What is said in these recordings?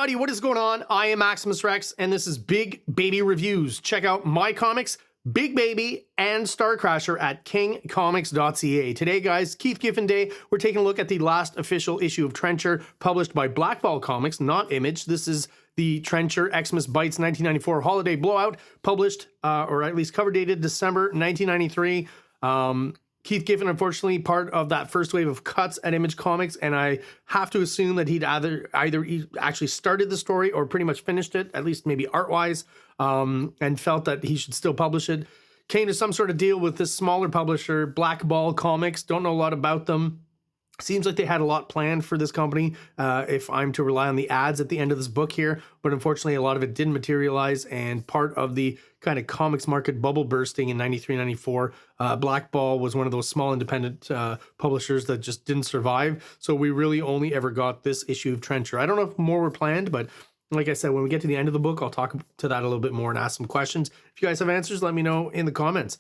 Howdy, what is going on? I am Maximus Rex, and this is Big Baby Reviews. Check out my comics, Big Baby and STARCRASHER at KINGCOMICS.CA. Today, guys, Keith Giffen Day, we're taking a look at the last official issue of Trencher, published by Blackball Comics, not Image. This is the Trencher Xmas Bites 1994 Holiday Blowout, published, or at least cover dated December 1993. Keith Giffen, unfortunately, part of that first wave of cuts at Image Comics, and I have to assume that he'd either actually started the story or pretty much finished it, at least maybe art-wise, and felt that he should still publish it. Came to some sort of deal with this smaller publisher, Blackball Comics. Don't know a lot about them. Seems like they had a lot planned for this company, if I'm to rely on the ads at the end of this book here, but unfortunately a lot of it didn't materialize, and part of the kind of comics market bubble bursting in 93, 94, Blackball was one of those small independent publishers that just didn't survive, so we really only ever got this issue of Trencher. I don't know if more were planned, but like I said, when we get to the end of the book, I'll talk to that a little bit more and ask some questions. If you guys have answers, let me know in the comments.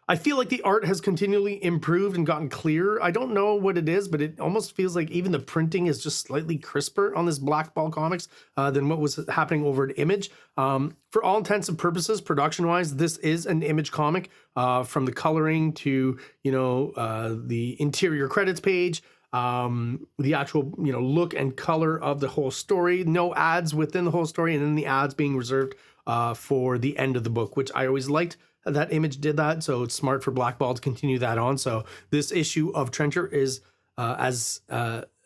I feel like the art has continually improved and gotten clearer. I don't know what it is, but it almost feels like even the printing is just slightly crisper on this Blackball Comics than what was happening over at Image. For all intents and purposes, production-wise, this is an Image comic, from the coloring to, the interior credits page, the actual, look and color of the whole story. No ads within the whole story, and then the ads being reserved for the end of the book, which I always liked. That Image did that, so it's smart for Blackball to continue that on. So this issue of Trencher is as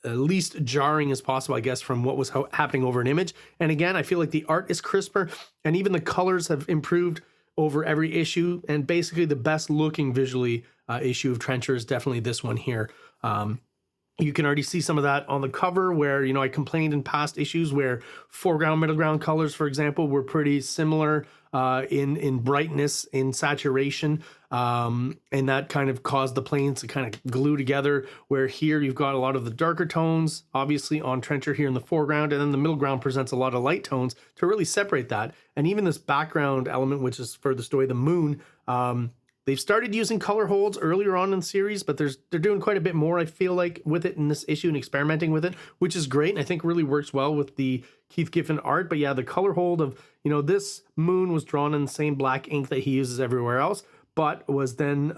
least jarring as possible, I guess, from what was happening over an Image. And again, I feel like the art is crisper, and even the colors have improved over every issue. And basically, the best looking visually issue of Trencher is definitely this one here. You can already see some of that on the cover where, I complained in past issues where foreground, middle ground colors, for example, were pretty similar in brightness, in saturation, and that kind of caused the planes to kind of glue together, where here you've got a lot of the darker tones, obviously on Trencher here in the foreground, and then the middle ground presents a lot of light tones to really separate that. And even this background element, which is furthest away, the moon, they've started using color holds earlier on in the series, but they're doing quite a bit more, I feel like, with it in this issue and experimenting with it, which is great, and I think really works well with the Keith Giffen art. But yeah, the color hold of, this moon was drawn in the same black ink that he uses everywhere else, but was then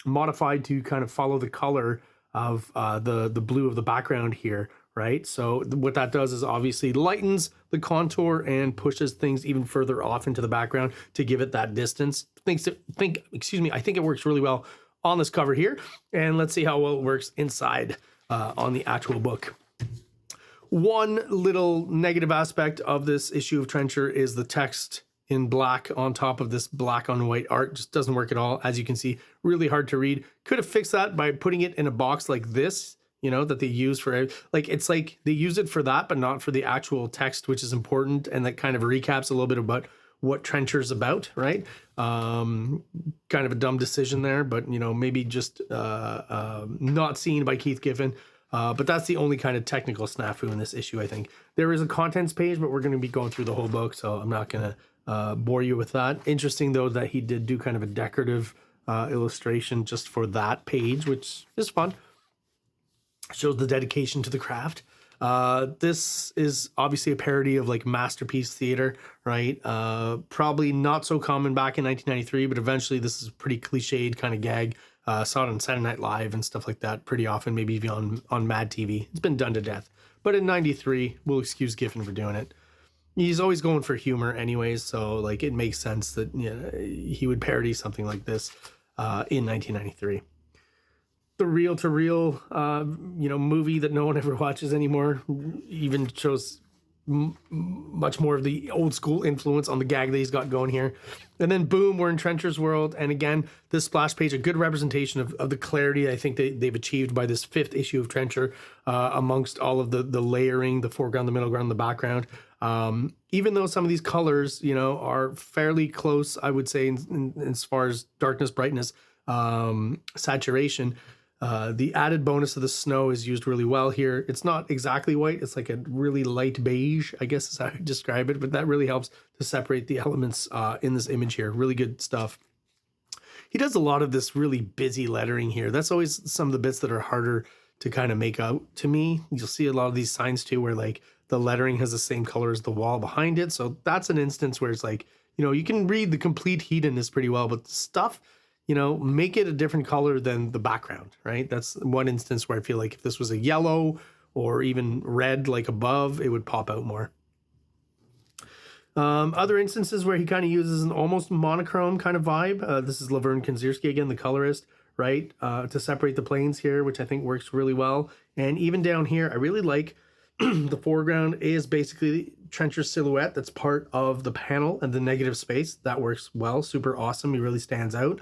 modified to kind of follow the color of the blue of the background here, right? So what that does is obviously lightens the contour and pushes things even further off into the background to give it that distance. I think it works really well on this cover here, and let's see how well it works inside on the actual book. One little negative aspect of this issue of Trencher is the text in black on top of this black on white art. Just doesn't work at all. As you can see, really hard to read. Could have fixed that by putting it in a box like this, that they use for, it's like they use it for that, but not for the actual text, which is important, and that kind of recaps a little bit about what Trencher's about, right? Kind of a dumb decision there, but, maybe just not seen by Keith Giffen. But that's the only kind of technical snafu in this issue, I think. There is a contents page, but we're going to be going through the whole book, so I'm not going to bore you with that. Interesting, though, that he did do kind of a decorative illustration just for that page, which is fun. Shows the dedication to the craft. This is obviously a parody of like Masterpiece Theater, right? Probably not so common back in 1993, but eventually this is a pretty cliched kind of gag. Saw it on Saturday Night Live and stuff like that pretty often, maybe even on Mad TV. It's been done to death. But in 93, we'll excuse Giffen for doing it. He's always going for humor anyways, so like it makes sense that he would parody something like this in 1993. The reel-to-reel, movie that no one ever watches anymore, even shows much more of the old school influence on the gag that he's got going here. And then boom, we're in Trencher's world. And again, this splash page, a good representation of the clarity I think they've achieved by this 5th issue of Trencher, amongst all of the layering, the foreground, the middle ground, the background. Even though some of these colors, are fairly close, I would say, in as far as darkness, brightness, saturation, the added bonus of the snow is used really well here. It's not exactly white. It's like a really light beige, I guess is how I describe it, but that really helps to separate the elements in this image here. Really good stuff. He does a lot of this really busy lettering here. That's always some of the bits that are harder to kind of make out to me. You'll see a lot of these signs too where like the lettering has the same color as the wall behind it. So that's an instance where it's like, you know, you can read the complete heat in this pretty well, but the stuff, you know, make it a different color than the background, right? That's one instance where I feel like if this was a yellow or even red like above, it would pop out more. Other instances where he kind of uses an almost monochrome kind of vibe. This is Laverne Kanzierski again, the colorist, right? To separate the planes here, which I think works really well. And even down here, I really like the foreground is basically Trencher's silhouette. That's part of the panel and the negative space. That works well, super awesome. He really stands out.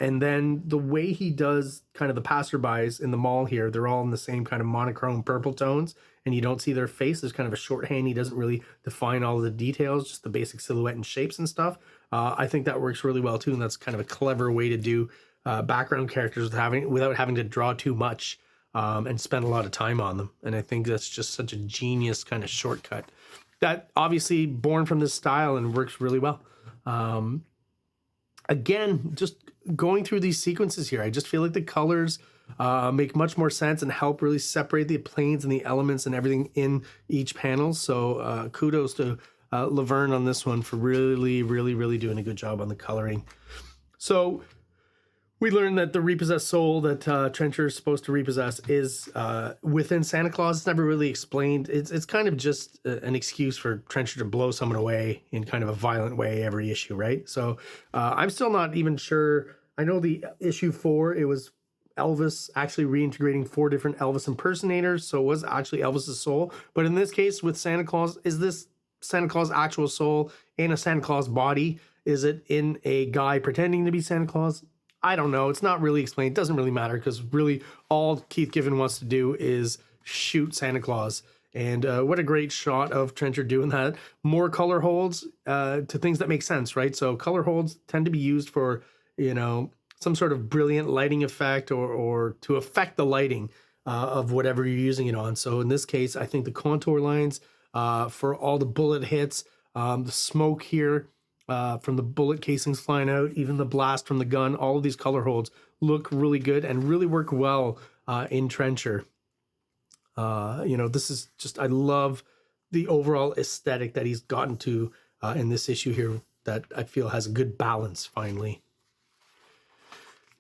And then the way he does kind of the passerbys in the mall here, they're all in the same kind of monochrome purple tones, and you don't see their face. There's kind of a shorthand. He doesn't really define all of the details, just the basic silhouette and shapes and stuff. I think that works really well too, and that's kind of a clever way to do background characters without having to draw too much and spend a lot of time on them. And I think that's just such a genius kind of shortcut that obviously born from this style and works really well. Again, just going through these sequences here, I just feel like the colors make much more sense and help really separate the planes and the elements and everything in each panel. So kudos to Laverne on this one for really doing a good job on the coloring. So we learned that the repossessed soul that Trencher is supposed to repossess is within Santa Claus. It's never really explained. It's kind of just an excuse for Trencher to blow someone away in kind of a violent way every issue, right? So I'm still not even sure. I know the issue 4, it was Elvis actually reintegrating 4 different Elvis impersonators. So it was actually Elvis's soul. But in this case with Santa Claus, is this Santa Claus' actual soul in a Santa Claus body? Is it in a guy pretending to be Santa Claus? I don't know. It's not really explained. It doesn't really matter because really all Keith Giffen wants to do is shoot Santa Claus. And what a great shot of Trencher doing that. More color holds to things that make sense, right? So color holds tend to be used for, you know, some sort of brilliant lighting effect or to affect the lighting of whatever you're using it on. So in this case, I think the contour lines for all the bullet hits, the smoke here, from the bullet casings flying out, even the blast from the gun, all of these color holds look really good and really work well in Trencher. You know, this is just, I love the overall aesthetic that he's gotten to in this issue here that I feel has a good balance finally.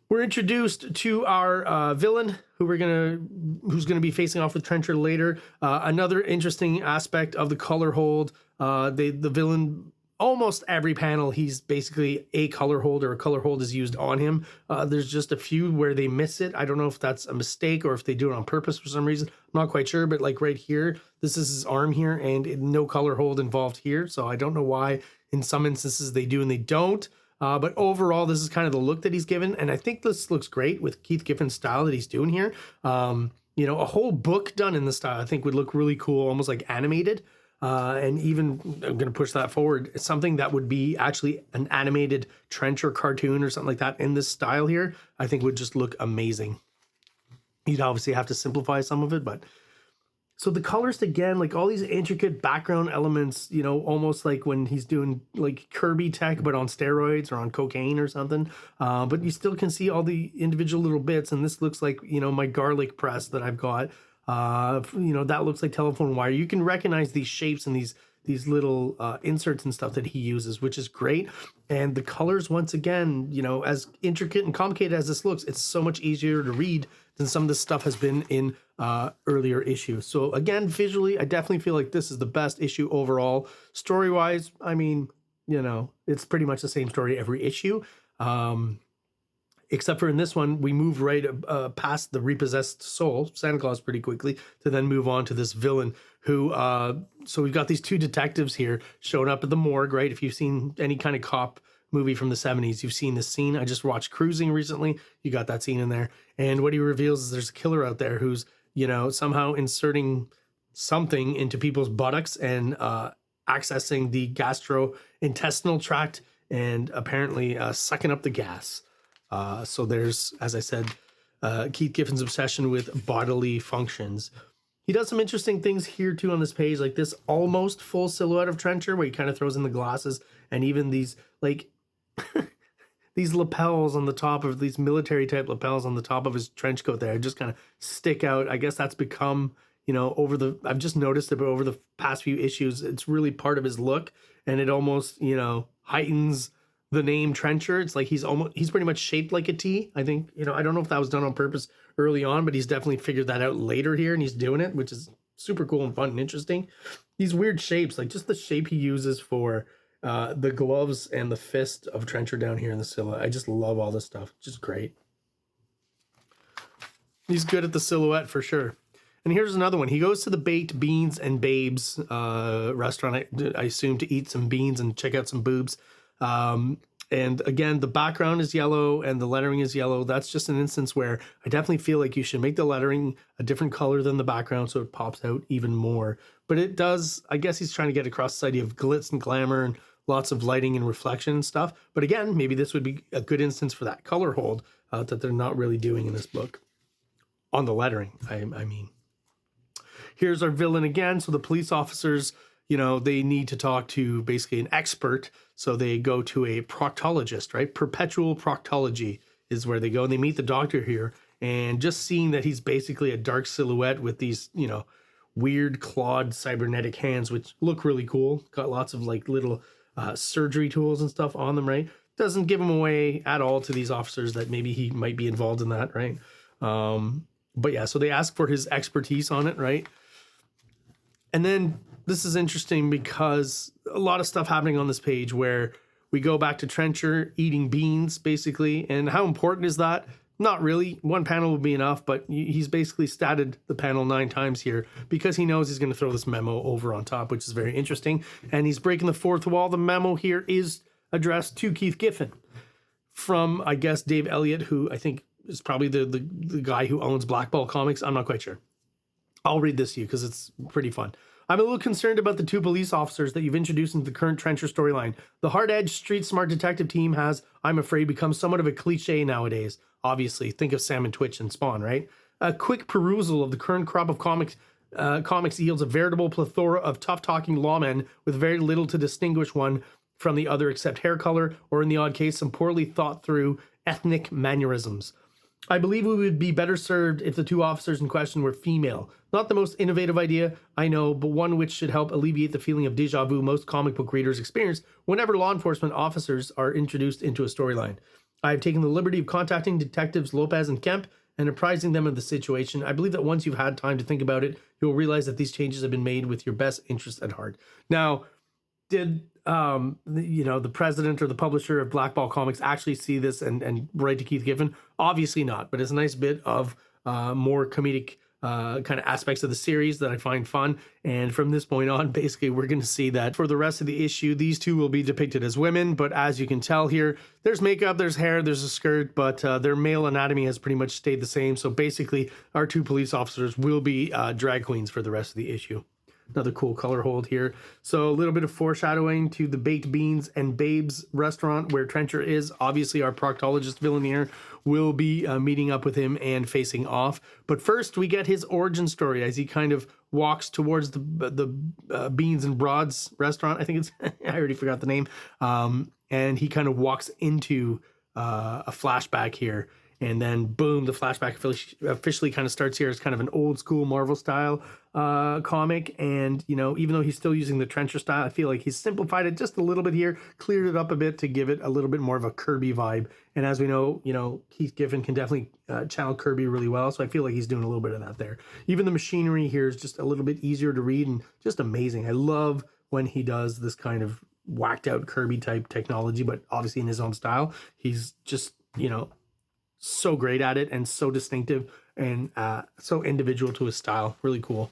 We're introduced to our villain who's gonna be facing off with Trencher later. Another interesting aspect of the color hold, the villain, almost every panel, he's basically a color hold or a color hold is used on him. There's just a few where they miss it. I don't know if that's a mistake or if they do it on purpose for some reason. I'm not quite sure, but like right here, this is his arm here and no color hold involved here. So I don't know why in some instances they do and they don't. But overall, this is kind of the look that he's given. And I think this looks great with Keith Giffen's style that he's doing here. You know, a whole book done in this style, I think would look really cool, almost like animated. And even, I'm going to push that forward, it's something that would be actually an animated Trencher cartoon or something like that in this style here, I think would just look amazing. You'd obviously have to simplify some of it, but so the colorist again, like all these intricate background elements, you know, almost like when he's doing like Kirby tech, but on steroids or on cocaine or something. But you still can see all the individual little bits. And this looks like, you know, my garlic press that I've got. You know, that looks like telephone wire. You can recognize these shapes and these little inserts and stuff that he uses, which is great. And the colors, once again, you know, as intricate and complicated as this looks, it's so much easier to read than some of this stuff has been in earlier issues. So again, visually, I definitely feel like this is the best issue overall. Story-wise, I mean, you know, it's pretty much the same story every issue. Except for in this one, we move right past the repossessed soul, Santa Claus, pretty quickly to then move on to this villain who, so we've got these 2 detectives here showing up at the morgue, right? If you've seen any kind of cop movie from the 70s, you've seen this scene. I just watched Cruising recently. You got that scene in there. And what he reveals is there's a killer out there who's, you know, somehow inserting something into people's buttocks and accessing the gastrointestinal tract and apparently sucking up the gas. So there's, as I said, Keith Giffen's obsession with bodily functions. He does some interesting things here too on this page, like this almost full silhouette of Trencher where he kind of throws in the glasses and even these like these lapels on the top of these military type lapels on the top of his trench coat there just kind of stick out. I guess that's become, you know, I've just noticed it, but over the past few issues, it's really part of his look, and it almost, you know, heightens the name Trencher. It's like he's pretty much shaped like a T. I think, you know, I don't know if that was done on purpose early on, but he's definitely figured that out later here, and he's doing it, which is super cool and fun and interesting. These weird shapes, like just the shape he uses for the gloves and the fist of Trencher down here in the silhouette. I just love all this stuff. Just great. He's good at the silhouette for sure. And here's another one. He goes to the Baked Beans and Babes restaurant, I assume, to eat some beans and check out some boobs. And again, the background is yellow and the lettering is yellow. That's just an instance where I definitely feel like you should make the lettering a different color than the background so it pops out even more. But it does, I guess he's trying to get across this idea of glitz and glamour and lots of lighting and reflection and stuff. But again, maybe this would be a good instance for that color hold that they're not really doing in this book. On the lettering, I mean. Here's our villain again. So the police officers, you know, they need to talk to basically an expert. So they go to a proctologist, right? Perpetual proctology is where they go. And they meet the doctor here. And just seeing that he's basically a dark silhouette with these, you know, weird clawed cybernetic hands, which look really cool. Got lots of like little surgery tools and stuff on them, right? Doesn't give him away at all to these officers that maybe he might be involved in that, right? But yeah, so they ask for his expertise on it, right? And then this is interesting because a lot of stuff happening on this page where we go back to Trencher eating beans, basically. And how important is that? Not really. One panel would be enough, but he's basically statted the panel 9 times here because he knows he's going to throw this memo over on top, which is very interesting. And he's breaking the fourth wall. The memo here is addressed to Keith Giffen from, I guess, Dave Elliott, who I think is probably the guy who owns Blackball Comics. I'm not quite sure. I'll read this to you because it's pretty fun. I'm a little concerned about the 2 police officers that you've introduced into the current Trencher storyline. The hard-edged, street-smart detective team has, I'm afraid, become somewhat of a cliche nowadays. Obviously, think of Sam and Twitch and Spawn, right? A quick perusal of the current crop of comics yields a veritable plethora of tough-talking lawmen with very little to distinguish one from the other except hair color, or in the odd case, some poorly thought-through ethnic mannerisms. I believe we would be better served if the 2 officers in question were female. Not the most innovative idea, I know, but one which should help alleviate the feeling of déjà vu most comic book readers experience whenever law enforcement officers are introduced into a storyline. I have taken the liberty of contacting Detectives Lopez and Kemp and apprising them of the situation. I believe that once you've had time to think about it, you'll realize that these changes have been made with your best interests at heart. Now, did the president or the publisher of Blackball Comics actually see this and write to Keith Giffen? Obviously not, but it's a nice bit of more comedic kind of aspects of the series that I find fun. And from this point on, basically, we're going to see that for the rest of the issue, these 2 will be depicted as women. But as you can tell here, there's makeup, there's hair, there's a skirt, but their male anatomy has pretty much stayed the same. So basically, our 2 police officers will be drag queens for the rest of the issue. Another cool color hold here. So a little bit of foreshadowing to the Baked Beans and Babes restaurant where Trencher is. Obviously, our proctologist villain here will be meeting up with him and facing off. But first, we get his origin story as he kind of walks towards the Beans and Broads restaurant. I think it's, I already forgot the name. And he kind of walks into a flashback here. And then, boom, the flashback officially kind of starts here as kind of an old school Marvel style comic. And, you know, even though he's still using the Trencher style, I feel like he's simplified it just a little bit here, cleared it up a bit to give it a little bit more of a Kirby vibe. And as we know, you know, Keith Giffen can definitely channel Kirby really well. So I feel like he's doing a little bit of that there. Even the machinery here is just a little bit easier to read and just amazing. I love when he does this kind of whacked out Kirby type technology, but obviously in his own style. He's just, you know, so great at it and so distinctive and so individual to his style. Really cool.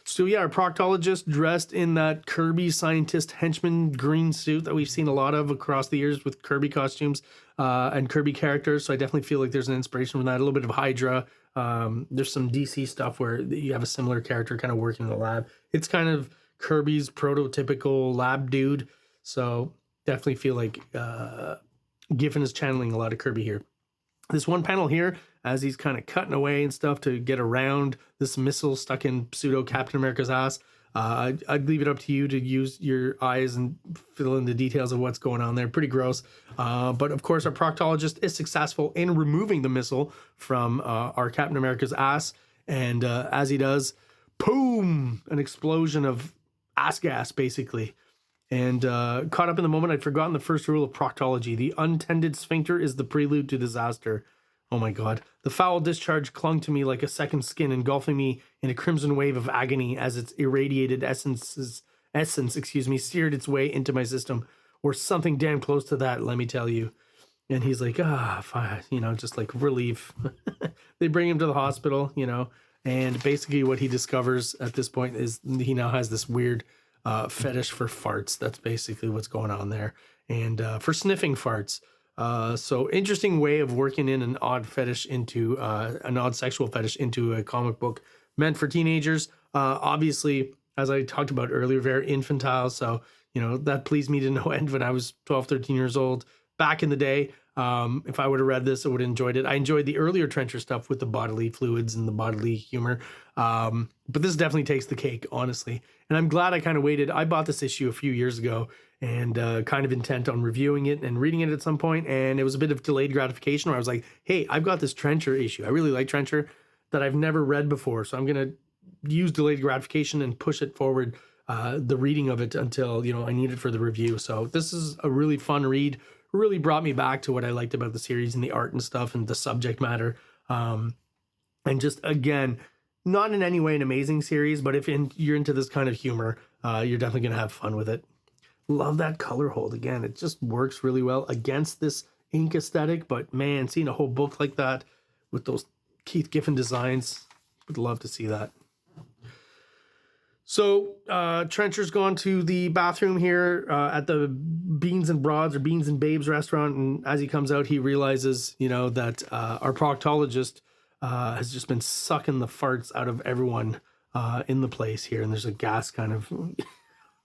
So yeah, our proctologist dressed in that Kirby scientist henchman green suit that we've seen a lot of across the years with Kirby costumes and Kirby characters. So I definitely feel like there's an inspiration from that. A little bit of Hydra. There's some DC stuff where you have a similar character kind of working in the lab. It's kind of Kirby's prototypical lab dude. So definitely feel like Giffen is channeling a lot of Kirby here. This one panel here, as he's kind of cutting away and stuff to get around this missile stuck in pseudo Captain America's ass, I'd leave it up to you to use your eyes and fill in the details of what's going on there. Pretty gross. But of course, our proctologist is successful in removing the missile from our Captain America's ass. And as he does, boom, an explosion of ass gas, basically. And caught up in the moment, I'd forgotten the first rule of proctology. The untended sphincter is the prelude to disaster. Oh my God. The foul discharge clung to me like a second skin, engulfing me in a crimson wave of agony as its irradiated essence, seared its way into my system, or something damn close to that, let me tell you. And he's like, fine, just like relief. They bring him to the hospital, and basically what he discovers at this point is he now has this weird fetish for farts. That's basically what's going on there. And for sniffing farts. So interesting way of working in an odd fetish into an odd sexual fetish into a comic book meant for teenagers. Obviously, as I talked about earlier, very infantile. So, that pleased me to no end when I was 12, 13 years old back in the day. If I would have read this, I would have enjoyed it. I enjoyed the earlier Trencher stuff with the bodily fluids and the bodily humor. But this definitely takes the cake, honestly. And I'm glad I kind of waited. I bought this issue a few years ago and kind of intent on reviewing it and reading it at some point. And it was a bit of delayed gratification where I was like, hey, I've got this Trencher issue. I really like Trencher that I've never read before. So I'm going to use delayed gratification and push it forward, the reading of it until, I need it for the review. So this is a really fun read. Really brought me back to what I liked about the series and the art and stuff and the subject matter. And just, again, not in any way an amazing series, but if you're into this kind of humor, you're definitely going to have fun with it. Love that color hold. Again, it just works really well against this ink aesthetic, but man, seeing a whole book like that with those Keith Giffen designs, would love to see that. So Trencher's gone to the bathroom here at the Beans and Broads or Beans and Babes restaurant. And as he comes out, he realizes, that our proctologist has just been sucking the farts out of everyone in the place here. And there's a gas kind of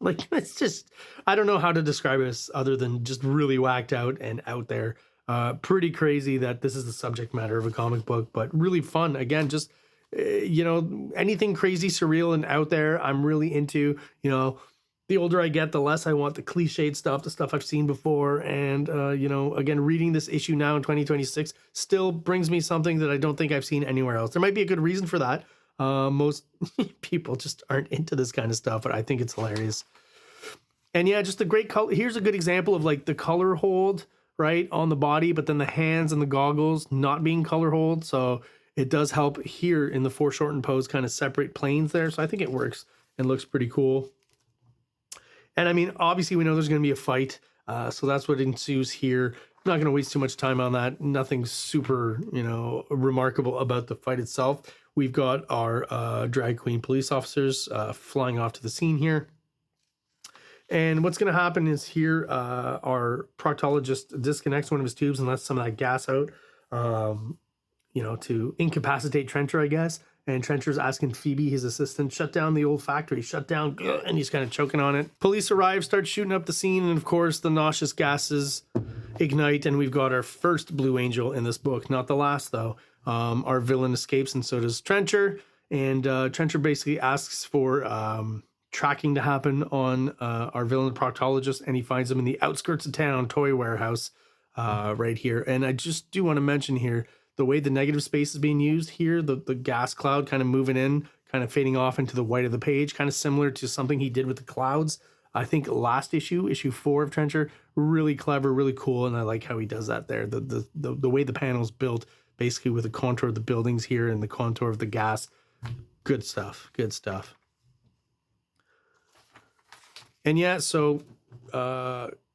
like, it's just, I don't know how to describe this other than just really whacked out and out there. Pretty crazy that this is the subject matter of a comic book, but really fun. Again, just, anything crazy, surreal, and out there, I'm really into. The older I get, the less I want the cliched stuff, the stuff I've seen before. And, again, reading this issue now in 2026 still brings me something that I don't think I've seen anywhere else. There might be a good reason for that. Most people just aren't into this kind of stuff, but I think it's hilarious. And yeah, just a great color. Here's a good example of like the color hold, right, on the body, but then the hands and the goggles not being color hold. So it does help here in the foreshortened pose kind of separate planes there. So I think it works and looks pretty cool. And I mean, obviously we know there's going to be a fight. So that's what ensues here. I'm not going to waste too much time on that. Nothing super, remarkable about the fight itself. We've got our drag queen police officers flying off to the scene here. And what's going to happen is here, our proctologist disconnects one of his tubes and lets some of that gas out. To incapacitate Trencher, I guess. And Trencher's asking Phoebe, his assistant, shut down the old factory, shut down, and he's kind of choking on it. Police arrive, start shooting up the scene, and of course the nauseous gases ignite, and we've got our first Blue Angel in this book, not the last though. Our villain escapes, and so does Trencher, and Trencher basically asks for tracking to happen on our villain proctologist, and he finds him in the outskirts of town, toy warehouse, right here. And I just do want to mention here, the way the negative space is being used here, the gas cloud kind of moving in, kind of fading off into the white of the page, kind of similar to something he did with the clouds. I think last issue 4 of Trencher, really clever, really cool, and I like how he does that there. The way the panel's built, basically with the contour of the buildings here and the contour of the gas. Good stuff, good stuff. And yeah, so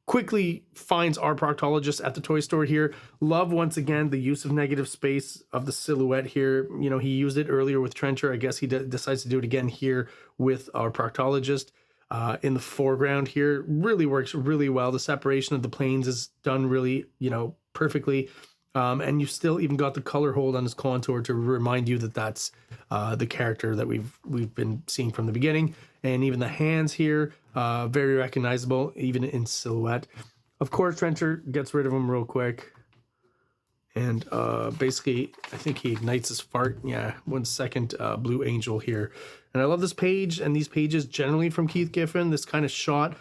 quickly finds our proctologist at the toy store here. Love, once again, the use of negative space of the silhouette here. He used it earlier with Trencher. I guess he decides to do it again here with our proctologist in the foreground here. Really works really well. The separation of the planes is done really, perfectly. And you've still even got the color hold on his contour to remind you that that's the character that we've been seeing from the beginning. And even the hands here, very recognizable, even in silhouette. Of course, Trencher gets rid of him real quick. And basically, I think he ignites his fart. Yeah, 1 second, Blue Angel here. And I love this page and these pages generally from Keith Giffen, this kind of shot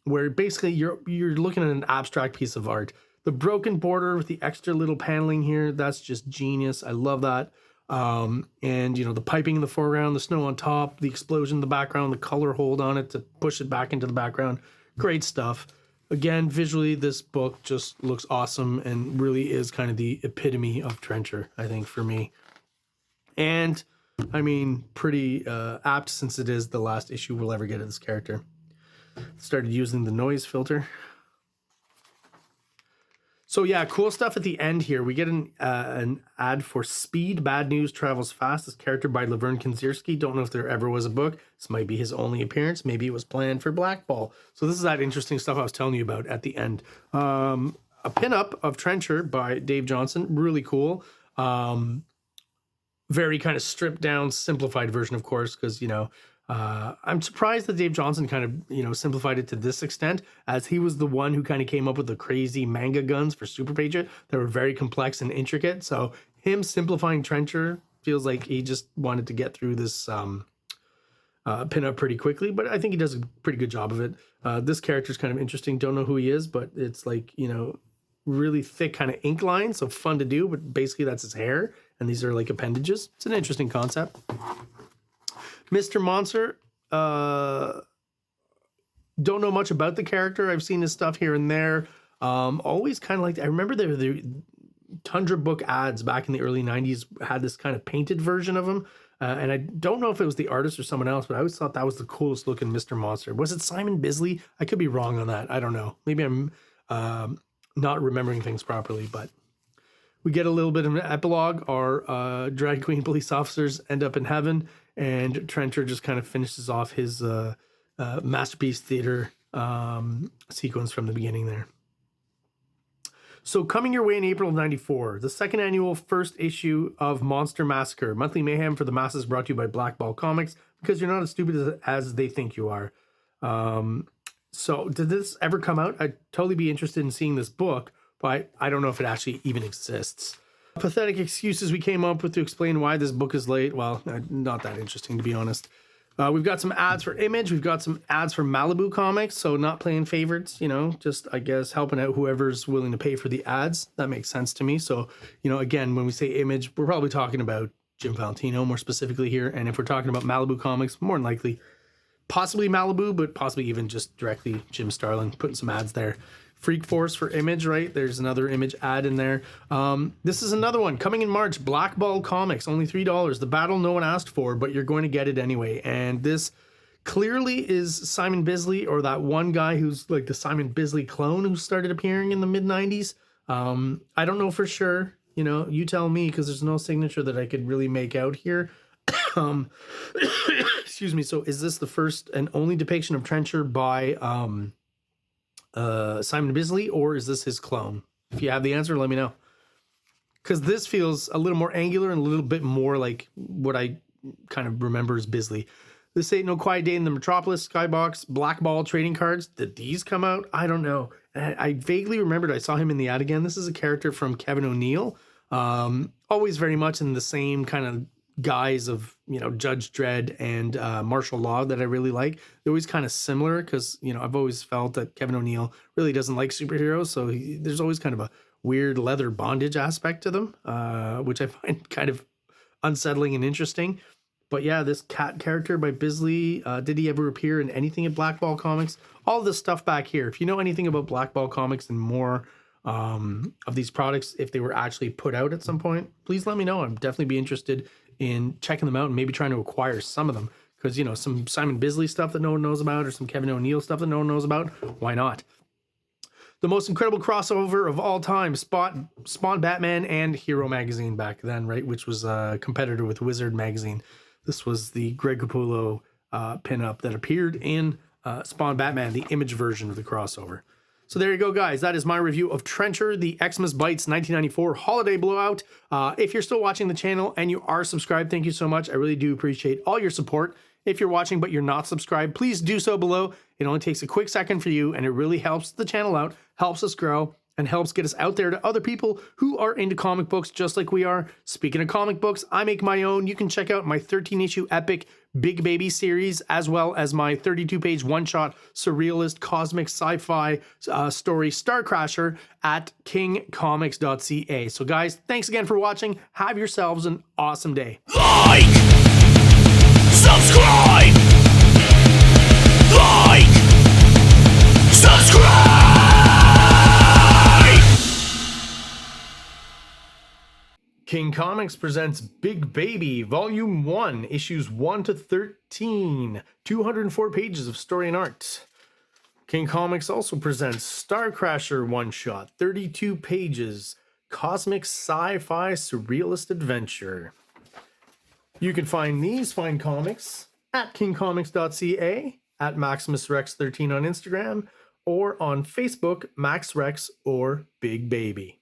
where basically you're looking at an abstract piece of art. The broken border with the extra little paneling here, that's just genius. I love that. And, you know, the piping in the foreground, the snow on top, the explosion in the background, the color hold on it to push it back into the background. Great stuff. Again, visually, this book just looks awesome and really is kind of the epitome of Trencher, I think, for me. And, I mean, pretty apt since it is the last issue we'll ever get of this character. Started using the noise filter. So yeah, cool stuff at the end here. We get an ad for Speed. Bad News Travels Fast. This character by Laverne Kinzierski. Don't know if there ever was a book. This might be his only appearance. Maybe it was planned for Blackball. So this is that interesting stuff I was telling you about at the end. A pinup of Trencher by Dave Johnson. Really cool. Very kind of stripped down, simplified version, of course, because, you know, I'm surprised that Dave Johnson kind of, you know, simplified it to this extent, as he was the one who kind of came up with the crazy manga guns for Super Patriot that were very complex and intricate. So him simplifying Trencher feels like he just wanted to get through this pinup pretty quickly, but I think he does a pretty good job of it. This character is kind of interesting. Don't know who he is, but it's like, you know, really thick kind of ink line, so fun to do, but basically that's his hair, and these are like appendages. It's an interesting concept. Mr. Monster, don't know much about the character. I've seen his stuff here and there. Always kind of like, I remember the Tundra book ads back in the early 90s had this kind of painted version of him. And I don't know if it was the artist or someone else, but I always thought that was the coolest looking Mr. Monster. Was it Simon Bisley? I could be wrong on that. I don't know. Maybe I'm not remembering things properly, but we get a little bit of an epilogue. Our drag queen police officers end up in heaven, and Trencher just kind of finishes off his Masterpiece Theater sequence from the beginning there. So coming your way in April of 94, the second annual first issue of Monster Massacre, monthly mayhem for the masses, brought to you by Black Ball Comics, because you're not as stupid as they think you are. So did this ever come out? I'd totally be interested in seeing this book, but I don't know if it actually even exists. Pathetic excuses we came up with to explain why this book is late. Well, not that interesting, to be honest. We've got some ads for Image. We've got some ads for Malibu Comics. So not playing favorites, you know, just, I guess, helping out whoever's willing to pay for the ads. That makes sense to me. So, you know, again, when we say Image, we're probably talking about Jim Valentino more specifically here. And if we're talking about Malibu Comics, more than likely, possibly Malibu, but possibly even just directly Jim Starlin, putting some ads there. Freak Force for Image, right? There's another Image ad in there. This is another one coming in March. Black Ball Comics, only $3. The battle no one asked for, but you're going to get it anyway. And this clearly is Simon Bisley, or that one guy who's like the Simon Bisley clone who started appearing in the mid-90s. I don't know for sure. You know, you tell me, because there's no signature that I could really make out here. Excuse me. So is this the first and only depiction of Trencher by Simon Bisley, or is this his clone? If you have the answer, let me know, because this feels a little more angular and a little bit more like what I kind of remember as Bisley. This Ain't No Quiet Day in the Metropolis, Skybox, Black Ball trading cards. Did these come out? I don't know. I vaguely remembered I saw him in the ad again. This is a character from Kevin O'Neill, always very much in the same kind of guise of, you know, Judge Dredd and martial law that I really like. They're always kind of similar because, you know, I've always felt that Kevin O'Neill really doesn't like superheroes, so there's always kind of a weird leather bondage aspect to them, which I find kind of unsettling and interesting. But yeah, this cat character by Bisley, did he ever appear in anything at Black Ball Comics? All this stuff back here. If you know anything about Black Ball Comics and more of these products, if they were actually put out at some point, please let me know. I'd definitely be interested in checking them out and maybe trying to acquire some of them, because, you know, some Simon Bisley stuff that no one knows about, or some Kevin O'Neill stuff that no one knows about, why not? The most incredible crossover of all time, Spawn Batman and Hero magazine back then, right, which was a competitor with Wizard magazine. This was the Greg Capullo pinup that appeared in Spawn Batman, the Image version of the crossover. So there you go, guys. That is my review of Trencher, the Xmas Bites 1994 Holiday Blowout. If you're still watching the channel and you are subscribed, thank you so much. I really do appreciate all your support. If you're watching but you're not subscribed, please do so below. It only takes a quick second for you, and it really helps the channel out, helps us grow, and helps get us out there to other people who are into comic books just like we are. Speaking of comic books, I make my own. You can check out my 13-issue epic Big Baby series, as well as my 32-page one-shot surrealist cosmic sci-fi story STARCRASHER at KINGCOMICS.CA. So guys, thanks again for watching. Have yourselves an awesome day. Like, subscribe, like, subscribe. King Comics presents Big Baby, Volume 1, Issues 1 to 13, 204 pages of story and art. King Comics also presents STARCRASHER one-shot, 32 pages, cosmic sci-fi surrealist adventure. You can find these fine comics at KingComics.CA, at MaximusRex13 on Instagram, or on Facebook, MaxRex or Big Baby.